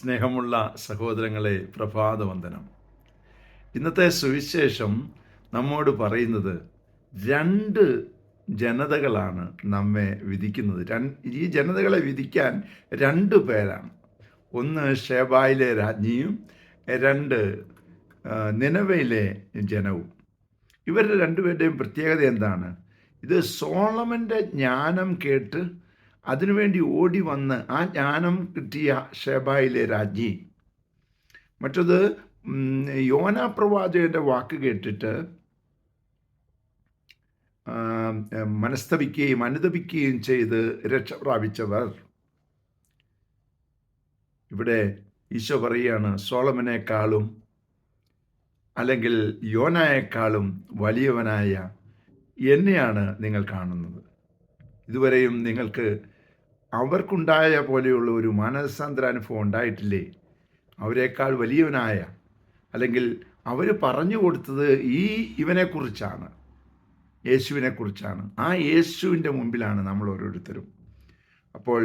സ്നേഹമുള്ള സഹോദരങ്ങളെ, പ്രഭാതവന്ദനം. ഇന്നത്തെ സുവിശേഷം നമ്മോട് പറയുന്നത് രണ്ട് ജനതകളാണ് നമ്മെ വിധിക്കുന്നത്. ഈ ജനതകളെ വിധിക്കാൻ രണ്ട് പേരാണ്. ഒന്ന് ഷേബായിലെ രാജ്ഞിയും രണ്ട് നിനവയിലെ ജനവും. ഇവരുടെ രണ്ടുപേരുടെയും പ്രത്യേകത എന്താണ്? ഇത് സോളമൻ്റെ ജ്ഞാനം കേട്ട് അതിനുവേണ്ടി ഓടി വന്ന് ആ ജ്ഞാനം കിട്ടിയ ഷേബായിലെ രാജ്ഞി. മറ്റത് യോന പ്രവാചകന്റെ വാക്ക് കേട്ടിട്ട് മനസ്തപിക്കുകയും അനുതപിക്കുകയും ചെയ്ത് രക്ഷ പ്രാപിച്ചവർ. ഇവിടെ ഈശോ പറയുകയാണ്, സോളമനേക്കാളും അല്ലെങ്കിൽ യോനയെക്കാളും വലിയവനായ എന്നെയാണ് നിങ്ങൾ കാണുന്നത്. ഇതുവരെയും നിങ്ങൾക്ക് അവർക്കുണ്ടായ പോലെയുള്ള ഒരു മാനസാന്തരാനുഭവം ഉണ്ടായിട്ടില്ലേ? അവരെക്കാൾ വലിയവനായ, അല്ലെങ്കിൽ അവർ പറഞ്ഞു കൊടുത്തത് ഇവനെക്കുറിച്ചാണ്, യേശുവിനെക്കുറിച്ചാണ്. ആ യേശുവിൻ്റെ മുമ്പിലാണ് നമ്മൾ ഓരോരുത്തരും. അപ്പോൾ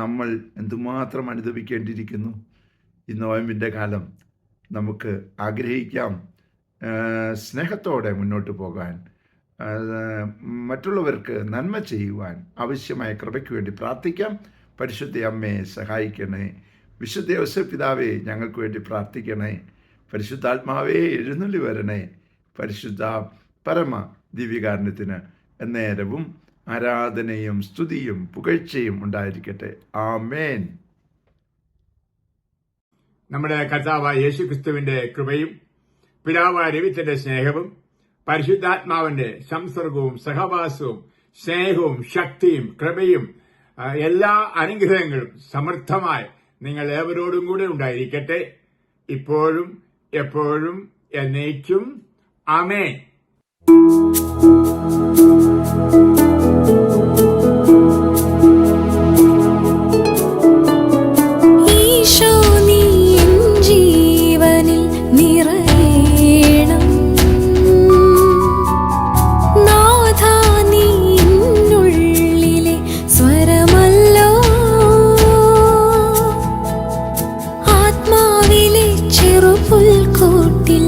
നമ്മൾ എന്തുമാത്രം അനുദപിക്കേണ്ടിയിരിക്കുന്നു. ഈ നോയമ്പിൻ്റെ കാലം നമുക്ക് ആഗ്രഹിക്കാം സ്നേഹത്തോടെ മുന്നോട്ട് പോകാൻ, മറ്റുള്ളവർക്ക് നന്മ ചെയ്യുവാൻ ആവശ്യമായ കൃപയ്ക്ക് വേണ്ടി പ്രാർത്ഥിക്കാം. പരിശുദ്ധ അമ്മയെ സഹായിക്കണേ. വിശുദ്ധ യോസേപ്പ് പിതാവേ, ഞങ്ങൾക്ക് വേണ്ടി പ്രാർത്ഥിക്കണേ. പരിശുദ്ധാത്മാവേ, എഴുന്നള്ളി വരണേ. പരിശുദ്ധ പരമ ദിവ്യകാരുണ്യത്തിന് എന്നേരവും ആരാധനയും സ്തുതിയും പുകഴ്ചയും ഉണ്ടായിരിക്കട്ടെ. ആമേൻ. നമ്മുടെ കർത്താവായ യേശുക്രിസ്തുവിന്റെ കൃപയും പിതാവായ ദൈവത്തിന്റെ സ്നേഹവും പരിശുദ്ധാത്മാവിന്റെ സംസർഗവും സഹവാസവും സ്നേഹവും ശക്തിയും കൃപയും എല്ലാ അനുഗ്രഹങ്ങളും സമൃദ്ധമായി നിങ്ങൾ ഏവരോടും കൂടെ ഉണ്ടായിരിക്കട്ടെ, ഇപ്പോഴും എപ്പോഴും എന്നേക്കും. ആമേൻ. പുൽക്കൂട്ടിൽ